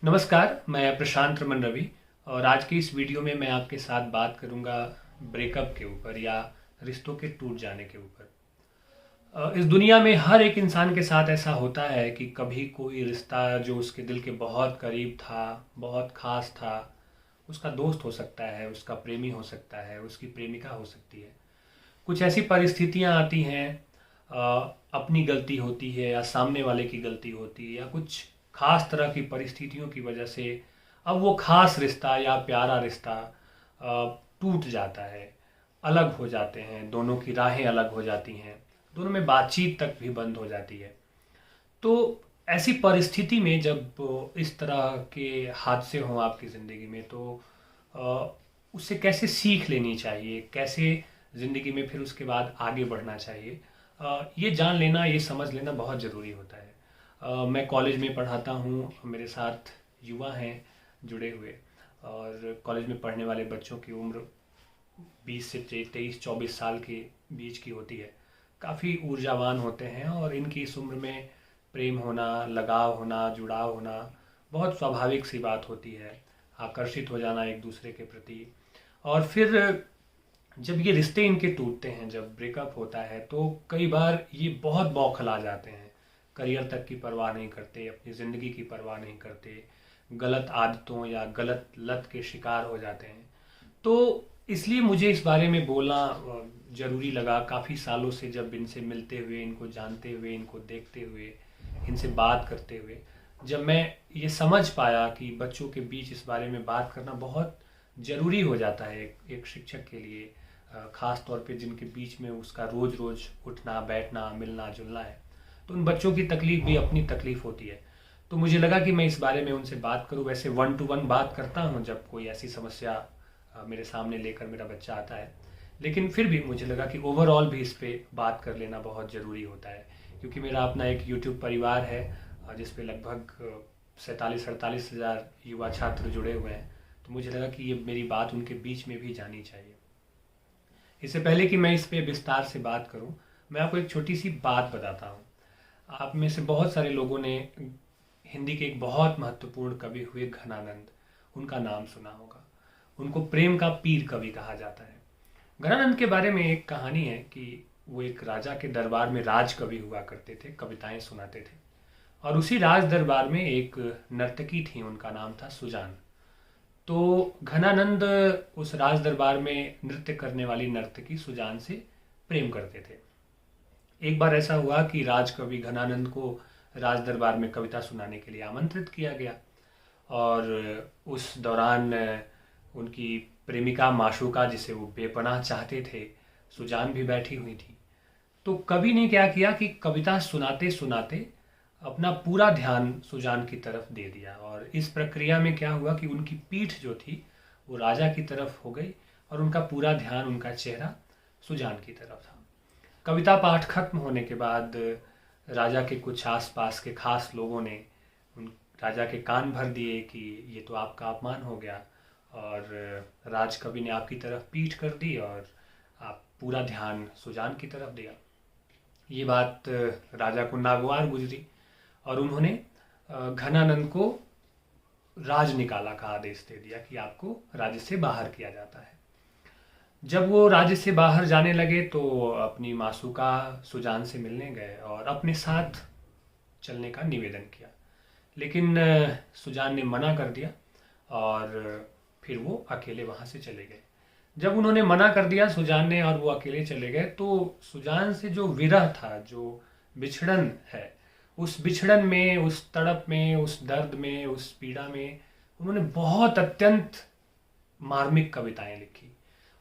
नमस्कार, मैं प्रशांत रमन रवि और आज की इस वीडियो में मैं आपके साथ बात करूंगा ब्रेकअप के ऊपर या रिश्तों के टूट जाने के ऊपर। इस दुनिया में हर एक इंसान के साथ ऐसा होता है कि कभी कोई रिश्ता जो उसके दिल के बहुत करीब था, बहुत खास था, उसका दोस्त हो सकता है, उसका प्रेमी हो सकता है, उसकी प्रेमिका हो सकती है। कुछ ऐसी परिस्थितियां आती हैं, अपनी गलती होती है या सामने वाले की गलती होती है या कुछ खास तरह की परिस्थितियों की वजह से अब वो खास रिश्ता या प्यारा रिश्ता टूट जाता है, अलग हो जाते हैं, दोनों की राहें अलग हो जाती हैं, दोनों में बातचीत तक भी बंद हो जाती है। तो ऐसी परिस्थिति में जब इस तरह के हादसे हों आपकी ज़िंदगी में तो अ, उससे कैसे सीख लेनी चाहिए, कैसे ज़िंदगी में फिर उसके बाद आगे बढ़ना चाहिए, ये जान लेना, ये समझ लेना बहुत ज़रूरी होता है। मैं कॉलेज में पढ़ाता हूँ, मेरे साथ युवा हैं जुड़े हुए, और कॉलेज में पढ़ने वाले बच्चों की उम्र 20 से 23-24 साल के बीच की होती है। काफ़ी ऊर्जावान होते हैं और इनकी इस उम्र में प्रेम होना, लगाव होना, जुड़ाव होना बहुत स्वाभाविक सी बात होती है। आकर्षित हो जाना एक दूसरे के प्रति। और फिर जब ये रिश्ते इनके टूटते हैं, जब ब्रेकअप होता है, तो कई बार ये बहुत बौखला जाते हैं। करियर तक की परवाह नहीं करते, अपनी ज़िंदगी की परवाह नहीं करते, गलत आदतों या गलत लत के शिकार हो जाते हैं। तो इसलिए मुझे इस बारे में बोलना ज़रूरी लगा। काफ़ी सालों से जब इनसे मिलते हुए, इनको जानते हुए, इनको देखते हुए, इनसे बात करते हुए, जब मैं ये समझ पाया कि बच्चों के बीच इस बारे में बात करना बहुत ज़रूरी हो जाता है एक शिक्षक के लिए, ख़ास तौर पे जिनके बीच में उसका रोज़ रोज़ उठना बैठना मिलना जुलना है, तो उन बच्चों की तकलीफ़ भी अपनी तकलीफ़ होती है। तो मुझे लगा कि मैं इस बारे में उनसे बात करूं। वैसे वन टू वन बात करता हूं जब कोई ऐसी समस्या मेरे सामने लेकर मेरा बच्चा आता है, लेकिन फिर भी मुझे लगा कि ओवरऑल भी इस पे बात कर लेना बहुत ज़रूरी होता है, क्योंकि मेरा अपना एक यूट्यूब परिवार है जिस पे लगभग 47-48 हज़ार युवा छात्र जुड़े हुए हैं। तो मुझे लगा कि ये मेरी बात उनके बीच में भी जानी चाहिए। इससे पहले कि मैं इस पे विस्तार से बात करूं, मैं आपको एक छोटी सी बात बताता हूं। आप में से बहुत सारे लोगों ने हिंदी के एक बहुत महत्वपूर्ण कवि हुए घनानंद, उनका नाम सुना होगा। उनको प्रेम का पीर कवि कहा जाता है। घनानंद के बारे में एक कहानी है कि वो एक राजा के दरबार में राज कवि हुआ करते थे, कविताएं सुनाते थे। और उसी राज दरबार में एक नर्तकी थी, उनका नाम था सुजान। तो घनानंद उस राज दरबार में नृत्य करने वाली नर्तकी सुजान से प्रेम करते थे। एक बार ऐसा हुआ कि राजकवि घनानंद को राज दरबार में कविता सुनाने के लिए आमंत्रित किया गया, और उस दौरान उनकी प्रेमिका माशूका, जिसे वो बेपनाह चाहते थे, सुजान भी बैठी हुई थी। तो कवि ने क्या किया कि कविता सुनाते सुनाते अपना पूरा ध्यान सुजान की तरफ दे दिया, और इस प्रक्रिया में क्या हुआ कि उनकी पीठ जो थी वो राजा की तरफ हो गई और उनका पूरा ध्यान, उनका चेहरा सुजान की तरफ था। कविता पाठ खत्म होने के बाद राजा के कुछ आसपास के खास लोगों ने उन राजा के कान भर दिए कि ये तो आपका अपमान हो गया, और राजकवि ने आपकी तरफ पीठ कर दी और आप पूरा ध्यान सुजान की तरफ दिया। ये बात राजा को नागवार गुजरी और उन्होंने घनानंद को राज निकाला का आदेश दे दिया कि आपको राज्य से बाहर किया जाता है। जब वो राज्य से बाहर जाने लगे तो अपनी मासूका सुजान से मिलने गए और अपने साथ चलने का निवेदन किया, लेकिन सुजान ने मना कर दिया और फिर वो अकेले वहाँ से चले गए। जब उन्होंने मना कर दिया सुजान ने और वो अकेले चले गए, तो सुजान से जो विरह था, जो बिछड़न है, उस बिछड़न में, उस तड़प में, उस दर्द में, उस पीड़ा में उन्होंने बहुत अत्यंत मार्मिक कविताएं लिखी।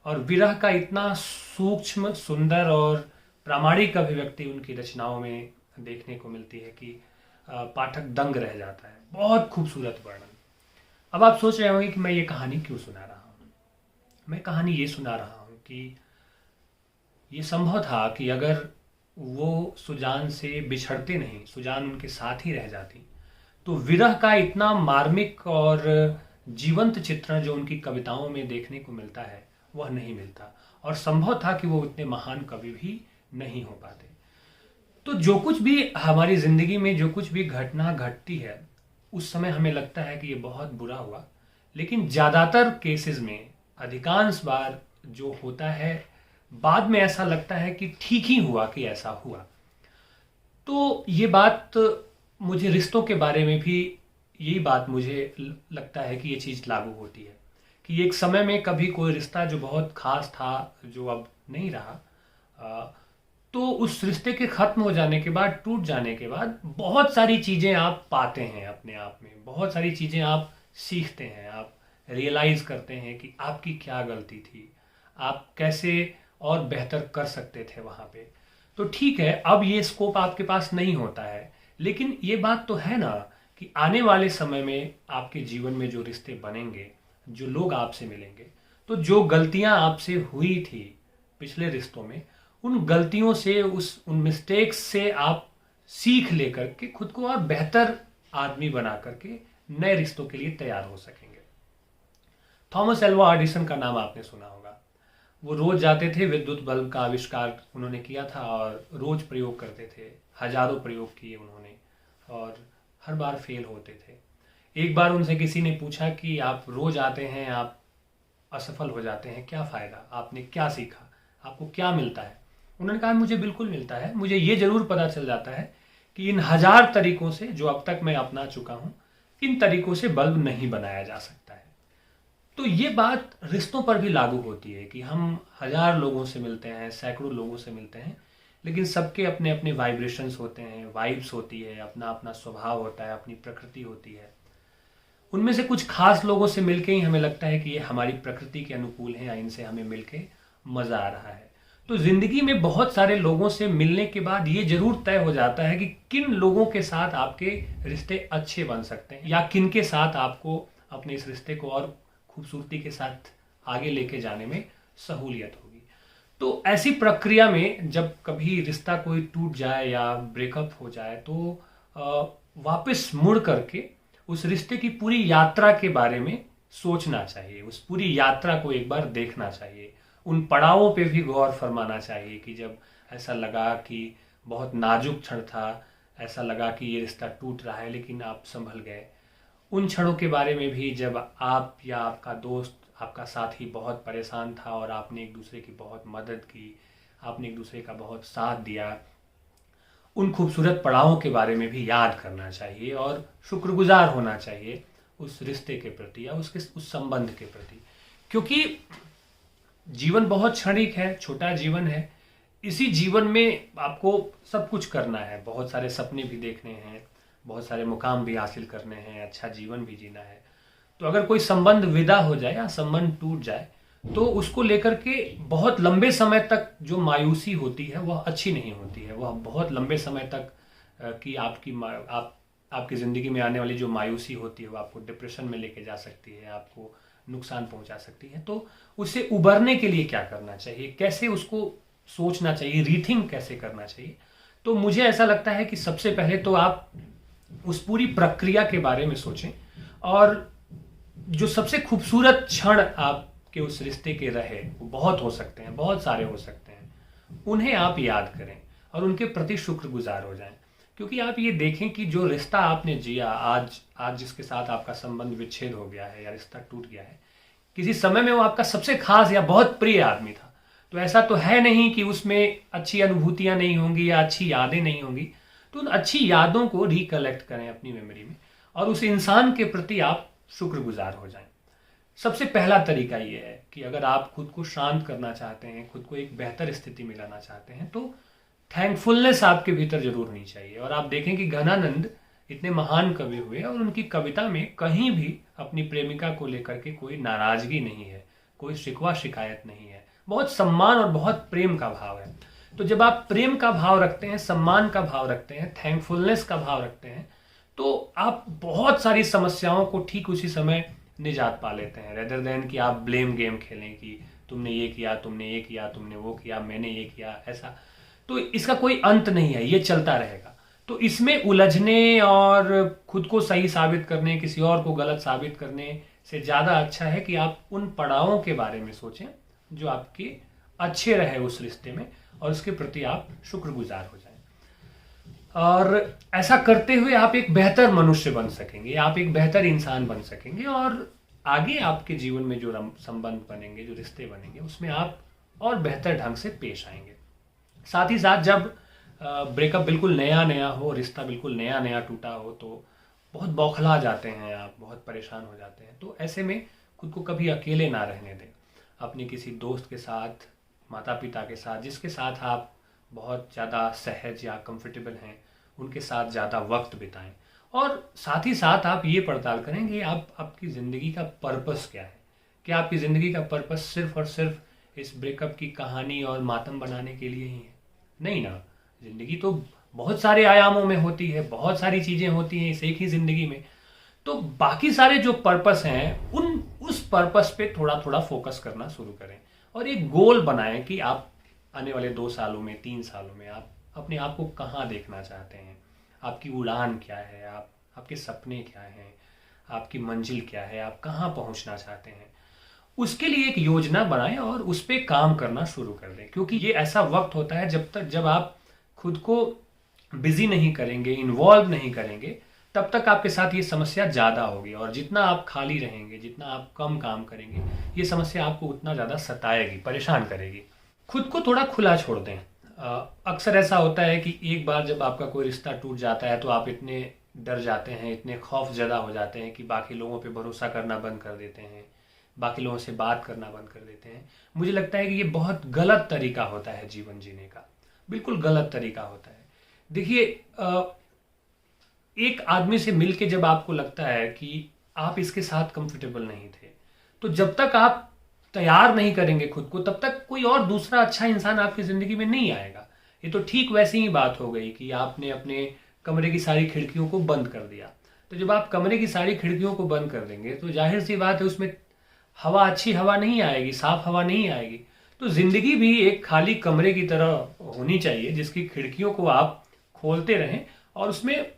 और विरह का इतना सूक्ष्म, सुंदर और प्रामाणिक अभिव्यक्ति उनकी रचनाओं में देखने को मिलती है कि पाठक दंग रह जाता है। बहुत खूबसूरत वर्णन। अब आप सोच रहे होंगे कि मैं ये कहानी क्यों सुना रहा हूँ। मैं कहानी ये सुना रहा हूँ कि ये संभव था कि अगर वो सुजान से बिछड़ते नहीं, सुजान उनके साथ ही रह जाती, तो विरह का इतना मार्मिक और जीवंत चित्रण जो उनकी कविताओं में देखने को मिलता है वह नहीं मिलता, और संभव था कि वो इतने महान कवि भी नहीं हो पाते। तो जो कुछ भी हमारी ज़िंदगी में, जो कुछ भी घटना घटती है, उस समय हमें लगता है कि ये बहुत बुरा हुआ, लेकिन ज़्यादातर केसेस में, अधिकांश बार जो होता है, बाद में ऐसा लगता है कि ठीक ही हुआ कि ऐसा हुआ। तो ये बात मुझे रिश्तों के बारे में भी, यही बात मुझे लगता है कि ये चीज़ लागू होती है कि एक समय में कभी कोई रिश्ता जो बहुत खास था, जो अब नहीं रहा, तो उस रिश्ते के ख़त्म हो जाने के बाद, टूट जाने के बाद बहुत सारी चीज़ें आप पाते हैं अपने आप में, बहुत सारी चीज़ें आप सीखते हैं, आप रियलाइज़ करते हैं कि आपकी क्या गलती थी, आप कैसे और बेहतर कर सकते थे वहाँ पे। तो ठीक है, अब ये स्कोप आपके पास नहीं होता है, लेकिन ये बात तो है ना कि आने वाले समय में आपके जीवन में जो रिश्ते बनेंगे, जो लोग आपसे मिलेंगे, तो जो गलतियां आपसे हुई थी पिछले रिश्तों में, उन गलतियों से, उन मिस्टेक्स से आप सीख लेकर के खुद को और बेहतर आदमी बना करके नए रिश्तों के लिए तैयार हो सकेंगे। थॉमस एल्वा एडिसन का नाम आपने सुना होगा। वो रोज जाते थे, विद्युत बल्ब का आविष्कार उन्होंने किया था और रोज प्रयोग करते थे, हजारों प्रयोग किए उन्होंने और हर बार फेल होते थे। एक बार उनसे किसी ने पूछा कि आप रोज आते हैं, आप असफल हो जाते हैं, क्या फ़ायदा, आपने क्या सीखा, आपको क्या मिलता है? उन्होंने कहा मुझे बिल्कुल मिलता है, मुझे ये ज़रूर पता चल जाता है कि इन 1000 तरीकों से जो अब तक मैं अपना चुका हूँ, इन तरीकों से बल्ब नहीं बनाया जा सकता है। तो ये बात रिश्तों पर भी लागू होती है कि हम 1000 लोगों से मिलते हैं, सैकड़ों लोगों से मिलते हैं, लेकिन सबके अपने अपने वाइब्रेशंस होते हैं, वाइब्स होती है, अपना अपना स्वभाव होता है, अपनी प्रकृति होती है। उनमें से कुछ खास लोगों से मिलके ही हमें लगता है कि ये हमारी प्रकृति के अनुकूल है या इनसे हमें मिलके मज़ा आ रहा है। तो ज़िंदगी में बहुत सारे लोगों से मिलने के बाद ये ज़रूर तय हो जाता है कि किन लोगों के साथ आपके रिश्ते अच्छे बन सकते हैं या किन के साथ आपको अपने इस रिश्ते को और खूबसूरती के साथ आगे लेके जाने में सहूलियत होगी। तो ऐसी प्रक्रिया में जब कभी रिश्ता कोई टूट जाए या ब्रेकअप हो जाए, तो वापस मुड़ करके उस रिश्ते की पूरी यात्रा के बारे में सोचना चाहिए, उस पूरी यात्रा को एक बार देखना चाहिए, उन पड़ावों पे भी गौर फरमाना चाहिए कि जब ऐसा लगा कि बहुत नाजुक क्षण था, ऐसा लगा कि ये रिश्ता टूट रहा है, लेकिन आप संभल गए। उन क्षणों के बारे में भी जब आप या आपका दोस्त, आपका साथी बहुत परेशान था और आपने एक दूसरे की बहुत मदद की, आपने एक दूसरे का बहुत साथ दिया, उन खूबसूरत पड़ावों के बारे में भी याद करना चाहिए और शुक्रगुजार होना चाहिए उस रिश्ते के प्रति या उस संबंध के प्रति। क्योंकि जीवन बहुत क्षणिक है, छोटा जीवन है। इसी जीवन में आपको सब कुछ करना है, बहुत सारे सपने भी देखने हैं, बहुत सारे मुकाम भी हासिल करने हैं, अच्छा जीवन भी जीना है। तो अगर कोई संबंध विदा हो जाए या संबंध टूट जाए, तो उसको लेकर के बहुत लंबे समय तक जो मायूसी होती है वह अच्छी नहीं होती है। वह बहुत लंबे समय तक की आपकी ज़िंदगी में आने वाली जो मायूसी होती है वो आपको डिप्रेशन में लेके जा सकती है, आपको नुकसान पहुंचा सकती है। तो उससे उबरने के लिए क्या करना चाहिए, कैसे उसको सोचना चाहिए, रीथिंक कैसे करना चाहिए? तो मुझे ऐसा लगता है कि सबसे पहले तो आप उस पूरी प्रक्रिया के बारे में सोचें और जो सबसे खूबसूरत क्षण आपके उस रिश्ते के रहे, वो बहुत हो सकते हैं, बहुत सारे हो सकते हैं, उन्हें आप याद करें और उनके प्रति शुक्रगुजार हो जाएं। क्योंकि आप ये देखें कि जो रिश्ता आपने जिया, आज जिसके साथ आपका संबंध विच्छेद हो गया है या रिश्ता टूट गया है, किसी समय में वो आपका सबसे खास या बहुत प्रिय आदमी था। तो ऐसा तो है नहीं कि उसमें अच्छी अनुभूतियां नहीं होंगी या अच्छी यादें नहीं होंगी। तो उन अच्छी यादों को रिकलेक्ट करें अपनी मेमोरी में और उस इंसान के प्रति आप शुक्रगुजार हो जाएं। सबसे पहला तरीका ये है कि अगर आप खुद को शांत करना चाहते हैं, खुद को एक बेहतर स्थिति में लाना चाहते हैं, तो थैंकफुलनेस आपके भीतर जरूर होनी चाहिए। और आप देखें कि घनानंद इतने महान कवि हुए और उनकी कविता में कहीं भी अपनी प्रेमिका को लेकर के कोई नाराजगी नहीं है, कोई शिकवा शिकायत नहीं है, बहुत सम्मान और बहुत प्रेम का भाव है। तो जब आप प्रेम का भाव रखते हैं, सम्मान का भाव रखते हैं, थैंकफुलनेस का भाव रखते हैं, तो आप बहुत सारी समस्याओं को ठीक उसी समय निजात पा लेते हैं, रेदर देन कि आप ब्लेम गेम खेलें कि तुमने ये किया, तुमने ये किया, तुमने वो किया, मैंने ये किया, ऐसा। तो इसका कोई अंत नहीं है, ये चलता रहेगा। तो इसमें उलझने और खुद को सही साबित करने, किसी और को गलत साबित करने से ज़्यादा अच्छा है कि आप उन पड़ावों के बारे में सोचें जो आपके अच्छे रहे उस रिश्ते में और उसके प्रति आप शुक्रगुजार हो जाएं। और ऐसा करते हुए आप एक बेहतर मनुष्य बन सकेंगे, आप एक बेहतर इंसान बन सकेंगे और आगे आपके जीवन में जो संबंध बनेंगे, जो रिश्ते बनेंगे, उसमें आप और बेहतर ढंग से पेश आएंगे। साथ ही साथ जब ब्रेकअप बिल्कुल नया नया हो, रिश्ता बिल्कुल नया नया टूटा हो, तो बहुत बौखला जाते हैं आप, बहुत परेशान हो जाते हैं। तो ऐसे में खुद को कभी अकेले ना रहने दें। अपने किसी दोस्त के साथ, माता पिता के साथ, जिसके साथ आप बहुत ज़्यादा सहज या कंफर्टेबल हैं, उनके साथ ज़्यादा वक्त बिताएं। और साथ ही साथ आप ये पड़ताल करें कि आपकी ज़िंदगी का पर्पस क्या है। क्या आपकी ज़िंदगी का पर्पस सिर्फ और सिर्फ इस ब्रेकअप की कहानी और मातम बनाने के लिए ही है? नहीं ना। ज़िंदगी तो बहुत सारे आयामों में होती है, बहुत सारी चीज़ें होती हैं इस एक ही ज़िंदगी में। तो बाकी सारे जो पर्पस हैं, उस पर्पस पे थोड़ा थोड़ा फोकस करना शुरू करें और एक गोल बनाएं कि आप आने वाले 2 सालों में, 3 सालों में आप अपने आप को कहाँ देखना चाहते हैं, आपकी उड़ान क्या है, आपके सपने क्या हैं, आपकी मंजिल क्या है, आप कहाँ पहुँचना चाहते हैं। उसके लिए एक योजना बनाएं और उस पर काम करना शुरू कर दें, क्योंकि ये ऐसा वक्त होता है जब आप खुद को बिजी नहीं करेंगे, इन्वॉल्व नहीं करेंगे, तब तक आपके साथ ये समस्या ज़्यादा होगी। और जितना आप खाली रहेंगे, जितना आप कम काम करेंगे, ये समस्या आपको उतना ज़्यादा सताएगी, परेशान करेगी। खुद को थोड़ा खुला छोड़ दें। अक्सर ऐसा होता है कि एक बार जब आपका कोई रिश्ता टूट जाता है तो आप इतने डर जाते हैं, इतने खौफ ज़्यादा हो जाते हैं कि बाकी लोगों पे भरोसा करना बंद कर देते हैं, बाकी लोगों से बात करना बंद कर देते हैं। मुझे लगता है कि ये बहुत गलत तरीका होता है जीवन जीने का, बिल्कुल गलत तरीका होता है। देखिए, एक आदमी से मिलके जब आपको लगता है कि आप इसके साथ कंफर्टेबल नहीं थे, तो जब तक आप तैयार नहीं करेंगे खुद को, तब तक कोई और दूसरा अच्छा इंसान आपकी ज़िंदगी में नहीं आएगा। ये तो ठीक वैसी ही बात हो गई कि आपने अपने कमरे की सारी खिड़कियों को बंद कर दिया। तो जब आप कमरे की सारी खिड़कियों को बंद कर देंगे तो जाहिर सी बात है उसमें हवा, अच्छी हवा नहीं आएगी, साफ हवा नहीं आएगी। तो ज़िंदगी भी एक खाली कमरे की तरह होनी चाहिए जिसकी खिड़कियों को आप खोलते रहें, और उसमें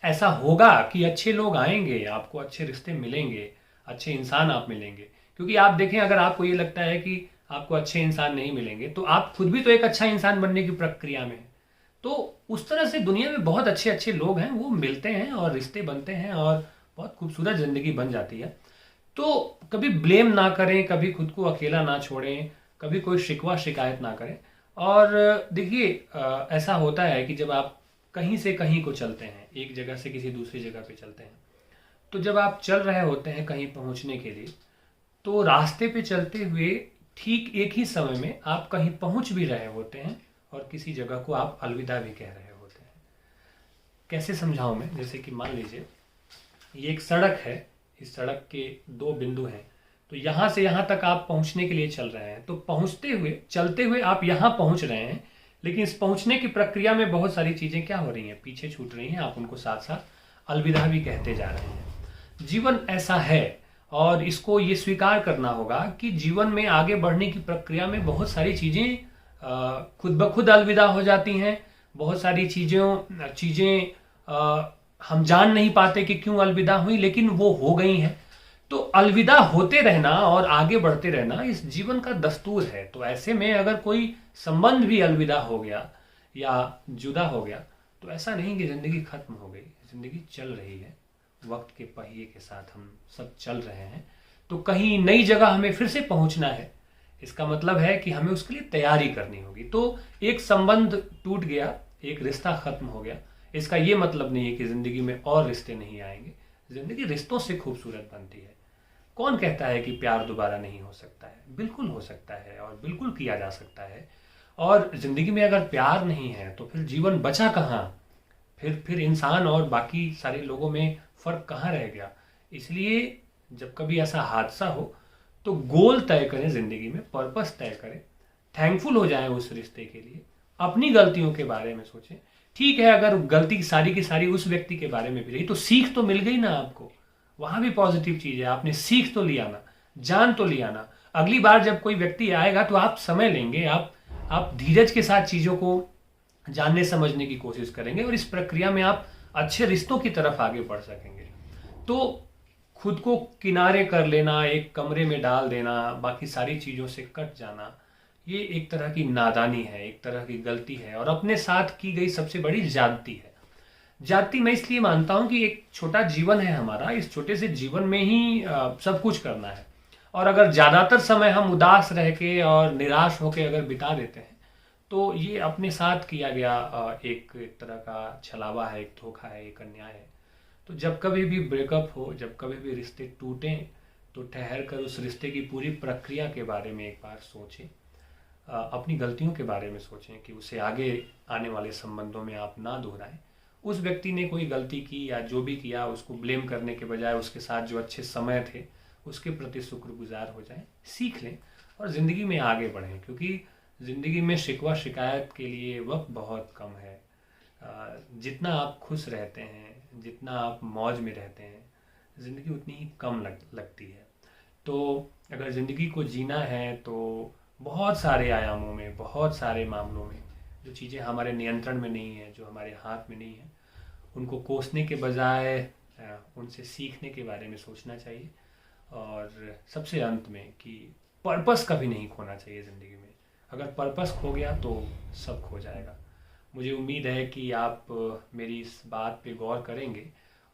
ऐसा होगा कि अच्छे लोग आएंगे, आपको अच्छे रिश्ते मिलेंगे, अच्छे इंसान आप मिलेंगे। क्योंकि आप देखें, अगर आपको ये लगता है कि आपको अच्छे इंसान नहीं मिलेंगे, तो आप खुद भी तो एक अच्छा इंसान बनने की प्रक्रिया में हैं। तो उस तरह से दुनिया में बहुत अच्छे अच्छे लोग हैं, वो मिलते हैं और रिश्ते बनते हैं और बहुत खूबसूरत ज़िंदगी बन जाती है। तो कभी ब्लेम ना करें, कभी खुद को अकेला ना छोड़ें, कभी कोई शिकवा शिकायत ना करें। और देखिए, ऐसा होता है कि जब आप कहीं से कहीं को चलते हैं, एक जगह से किसी दूसरी जगह पे चलते हैं, तो जब आप चल रहे होते हैं कहीं पहुंचने के लिए, तो रास्ते पे चलते हुए ठीक एक ही समय में आप कहीं पहुंच भी रहे होते हैं और किसी जगह को आप अलविदा भी कह रहे होते हैं। कैसे समझाऊं मैं? जैसे कि मान लीजिए ये एक सड़क है, इस सड़क के 2 बिंदु हैं, तो यहाँ से यहाँ तक आप पहुँचने के लिए चल रहे हैं। तो पहुँचते हुए, चलते हुए आप यहाँ पहुँच रहे हैं, लेकिन इस पहुँचने की प्रक्रिया में बहुत सारी चीज़ें क्या हो रही हैं, पीछे छूट रही हैं। आप उनको साथ साथ अलविदा भी कहते जा रहे हैं। जीवन ऐसा है और इसको ये स्वीकार करना होगा कि जीवन में आगे बढ़ने की प्रक्रिया में बहुत सारी चीज़ें खुद ब खुद अलविदा हो जाती हैं। बहुत सारी चीज़ें हम जान नहीं पाते कि क्यों अलविदा हुई, लेकिन वो हो गई हैं। तो अलविदा होते रहना और आगे बढ़ते रहना इस जीवन का दस्तूर है। तो ऐसे में अगर कोई संबंध भी अलविदा हो गया या जुदा हो गया, तो ऐसा नहीं कि ज़िंदगी खत्म हो गई। ज़िंदगी चल रही है, वक्त के पहिए के साथ हम सब चल रहे हैं। तो कहीं नई जगह हमें फिर से पहुंचना है, इसका मतलब है कि हमें उसके लिए तैयारी करनी होगी। तो एक संबंध टूट गया, एक रिश्ता खत्म हो गया, इसका ये मतलब नहीं है कि ज़िंदगी में और रिश्ते नहीं आएंगे। ज़िंदगी रिश्तों से खूबसूरत बनती है। कौन कहता है कि प्यार दोबारा नहीं हो सकता है? बिल्कुल हो सकता है और बिल्कुल किया जा सकता है। और ज़िंदगी में अगर प्यार नहीं है तो फिर जीवन बचा कहाँ? फिर इंसान और बाकी सारे लोगों में फ़र्क कहाँ रह गया? इसलिए जब कभी ऐसा हादसा हो तो गोल तय करें, ज़िंदगी में पर्पस तय करें, थैंकफुल हो जाएं उस रिश्ते के लिए, अपनी गलतियों के बारे में सोचें। ठीक है, अगर गलती सारी की सारी उस व्यक्ति के बारे में भी रही तो सीख तो मिल गई ना आपको, वहां भी पॉजिटिव चीज़ है। आपने सीख तो लिया ना, जान तो लिया ना। अगली बार जब कोई व्यक्ति आएगा तो आप समय लेंगे, आप धीरज के साथ चीज़ों को जानने समझने की कोशिश करेंगे और इस प्रक्रिया में आप अच्छे रिश्तों की तरफ आगे बढ़ सकेंगे। तो खुद को किनारे कर लेना, एक कमरे में डाल देना, बाकी सारी चीज़ों से कट जाना, ये एक तरह की नादानी है, एक तरह की गलती है और अपने साथ की गई सबसे बड़ी ज्यादती है। ज्यादती मैं इसलिए मानता हूँ कि एक छोटा जीवन है हमारा, इस छोटे से जीवन में ही सब कुछ करना है। और अगर ज़्यादातर समय हम उदास रह के और निराश होकर अगर बिता देते हैं तो ये अपने साथ किया गया एक तरह का छलावा है, एक धोखा है, एक अन्याय है। तो जब कभी भी ब्रेकअप हो, जब कभी भी रिश्ते टूटें, तो ठहर कर उस रिश्ते की पूरी प्रक्रिया के बारे में एक बार सोचें। अपनी गलतियों के बारे में सोचें कि उसे आगे आने वाले संबंधों में आप ना दोहराएं। उस व्यक्ति ने कोई गलती की या जो भी किया उसको ब्लेम करने के बजाय उसके साथ जो अच्छे समय थे उसके प्रति शुक्रगुजार हो जाएं, सीख लें और ज़िंदगी में आगे बढ़ें, क्योंकि ज़िंदगी में शिकवा शिकायत के लिए वक्त बहुत कम है। जितना आप खुश रहते हैं, जितना आप मौज में रहते हैं, ज़िंदगी उतनी ही कम लगती है। तो अगर ज़िंदगी को जीना है तो बहुत सारे आयामों में, बहुत सारे मामलों में जो चीज़ें हमारे नियंत्रण में नहीं है, जो हमारे हाथ में नहीं है, उनको कोसने के बजाय उनसे सीखने के बारे में सोचना चाहिए। और सबसे अंत में कि पर्पस कभी नहीं खोना चाहिए ज़िंदगी में। अगर पर्पस खो गया तो सब खो जाएगा। मुझे उम्मीद है कि आप मेरी इस बात पे गौर करेंगे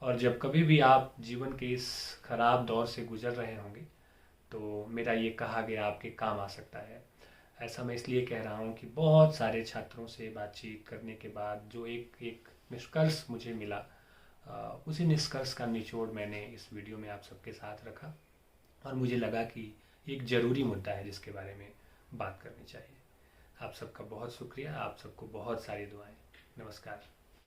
और जब कभी भी आप जीवन के इस खराब दौर से गुजर रहे होंगे तो मेरा ये कहा गया आपके काम आ सकता है। ऐसा मैं इसलिए कह रहा हूँ कि बहुत सारे छात्रों से बातचीत करने के बाद जो एक एक निष्कर्ष मुझे मिला, उसी निष्कर्ष का निचोड़ मैंने इस वीडियो में आप सबके साथ रखा और मुझे लगा कि एक ज़रूरी मुद्दा है जिसके बारे में बात करनी चाहिए। आप सबका बहुत शुक्रिया, आप सबको बहुत सारी दुआएं। नमस्कार।